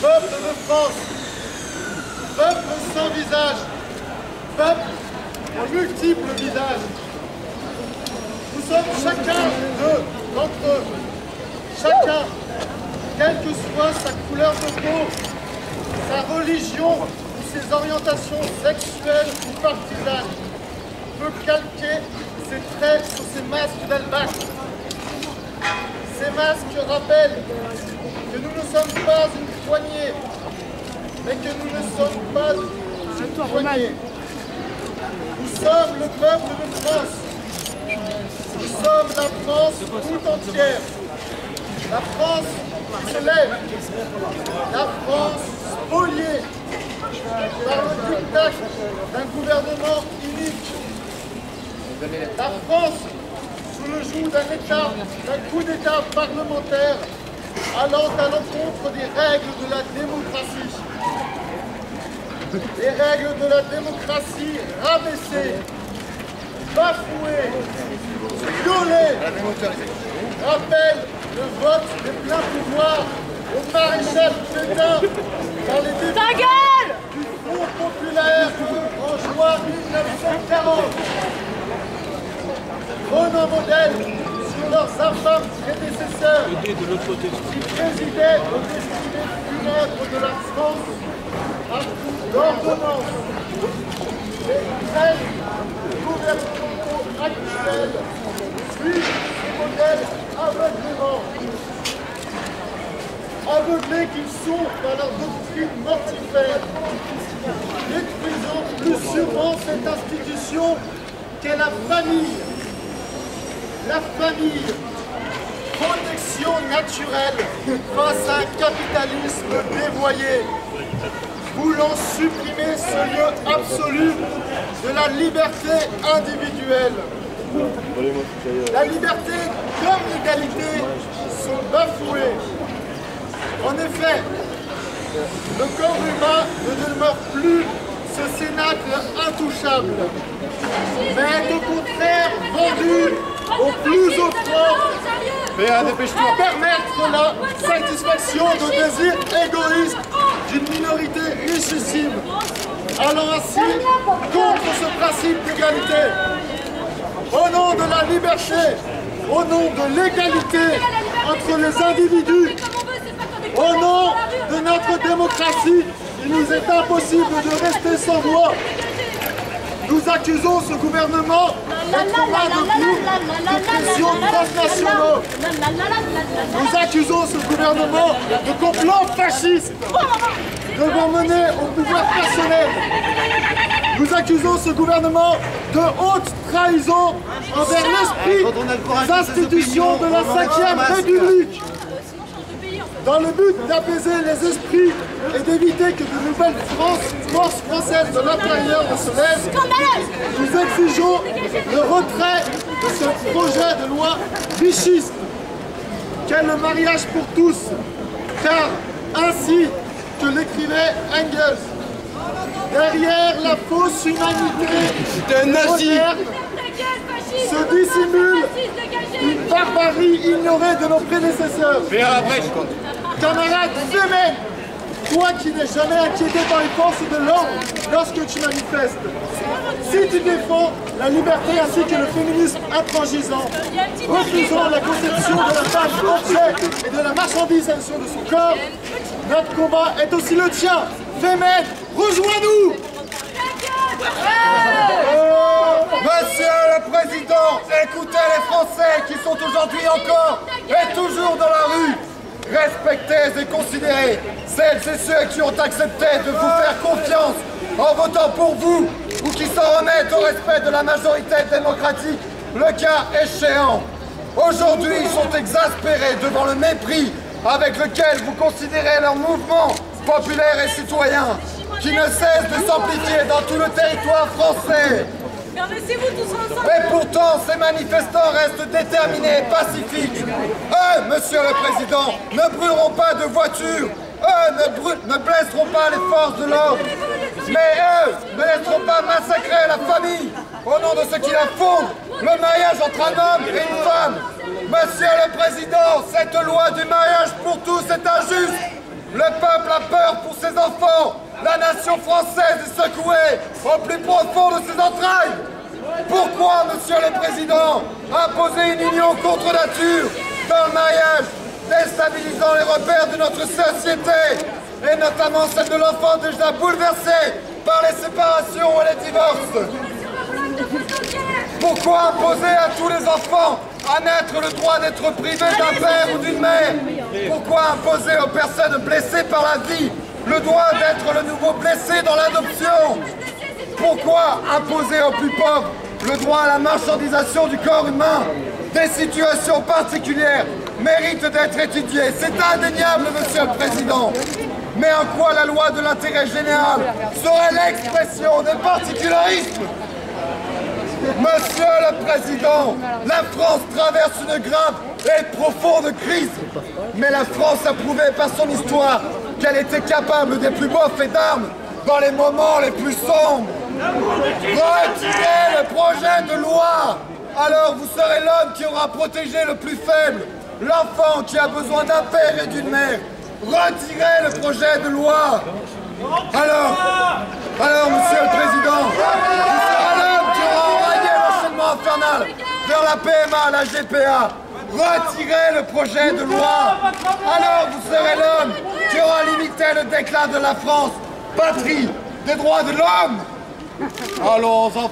Peuple de France, peuple sans visage, peuple aux multiples visages. Nous sommes chacun d'entre eux, chacun, quelle que soit sa couleur de peau, sa religion ou ses orientations sexuelles ou partisanes, peut calquer ses traits sur ses masques d'Albac. Ces masques rappellent que nous ne sommes pas une poignée, mais que nous ne sommes pas une poignée. Nous sommes le peuple de France. Nous sommes la France tout entière. La France qui se lève. La France spoliée par le diktat d'un gouvernement unique. La France sous le joug d'un État, d'un coup d'État parlementaire allant à l'encontre des règles de la démocratie. Les règles de la démocratie rabaissées, bafouées, violées, rappellent le vote des pleins pouvoirs au maréchal Pétain dans les débats du Front populaire en juin 1940. Prenant modèle sur leurs infâmes prédécesseurs qui présidaient au destiné funèbre de la France à coup d'ordonnance. Les 13 gouvernements actuels suivent ce modèle aveuglément. Aveuglés qu'ils sont par leur doctrine mortifère, détruisant plus sûrement cette institution qu'est la famille. La famille, protection naturelle face à un capitalisme dévoyé, voulant supprimer ce lieu absolu de la liberté individuelle. La liberté comme l'égalité sont bafouées. En effet, le corps humain ne demeure plus ce cénacle intouchable, mais est au contraire vendu au plus offrant pour permettre la satisfaction de désirs égoïstes d'une minorité richissime, allant ainsi contre ce principe d'égalité. Au nom de la liberté, au nom de l'égalité entre les individus, au nom de notre démocratie, il nous est impossible de rester sans voix. Nous accusons ce gouvernement d'être main de coups de pression transnationaux. Nous accusons ce gouvernement de complot fasciste devant mener au pouvoir personnel. Nous accusons ce gouvernement de haute trahison envers l'esprit des institutions de la 5e République. Dans le but d'apaiser les esprits et d'éviter que de nouvelles forces françaises de l'intérieur ne se lèvent, nous exigeons le retrait de ce projet de loi vichiste qu'est le mariage pour tous, car ainsi que l'écrivait Engels, derrière la fausse humanité moderne se dissimule une barbarie ignorée de nos prédécesseurs. Camarade Femen, toi qui n'es jamais inquiété par les forces de l'ordre lorsque tu manifestes, si tu défends la liberté ainsi que le féminisme intransigeant, refusant la conception de la femme objet et de la marchandisation de son corps, notre combat est aussi le tien. Femen, rejoins-nous! Monsieur le Président, écoutez les Français qui sont aujourd'hui encore et toujours dans la rue. Respectez et considérez celles et ceux qui ont accepté de vous faire confiance en votant pour vous ou qui s'en remettent au respect de la majorité démocratique, le cas échéant. Aujourd'hui, ils sont exaspérés devant le mépris avec lequel vous considérez leur mouvement populaire et citoyen qui ne cesse de s'amplifier dans tout le territoire français. Laissez-vous tous ensemble. Et pourtant, ces manifestants restent déterminés et pacifiques. Eux, Monsieur le Président, ne brûleront pas de voitures. Eux ne blesseront pas les forces de l'ordre. Mais eux ne laisseront pas massacrer la famille au nom de ce qui la fondent, le mariage entre un homme et une femme. Monsieur le Président, cette loi du mariage pour tous est injuste. Le peuple a peur pour ses enfants. La nation française est secouée au plus profond de ses entrailles. Pourquoi, Monsieur le Président, imposer une union contre nature dans le mariage, déstabilisant les repères de notre société, et notamment celle de l'enfant déjà bouleversé par les séparations et les divorces? Pourquoi imposer à tous les enfants à naître le droit d'être privés d'un père ou d'une mère? Pourquoi imposer aux personnes blessées par la vie le droit d'être le nouveau blessé dans l'adoption? Pourquoi imposer aux plus pauvres le droit à la marchandisation du corps humain? Des situations particulières méritent d'être étudiées. C'est indéniable, Monsieur le Président. Mais en quoi la loi de l'intérêt général serait l'expression des particularismes? Monsieur le Président, la France traverse une grave et profonde crise. Mais la France a prouvé par son histoire qu'elle était capable des plus beaux faits d'armes dans les moments les plus sombres. Retirez le projet de loi, alors vous serez l'homme qui aura protégé le plus faible, l'enfant qui a besoin d'un père et d'une mère. Retirez le projet de loi. Alors, Monsieur le Président, vous serez l'homme qui aura enrayé l'enchaînement infernal vers la PMA, la GPA. Retirez le projet de loi. Alors vous serez l'homme qui aura limité le déclin de la France, patrie des droits de l'homme. Allons enfants.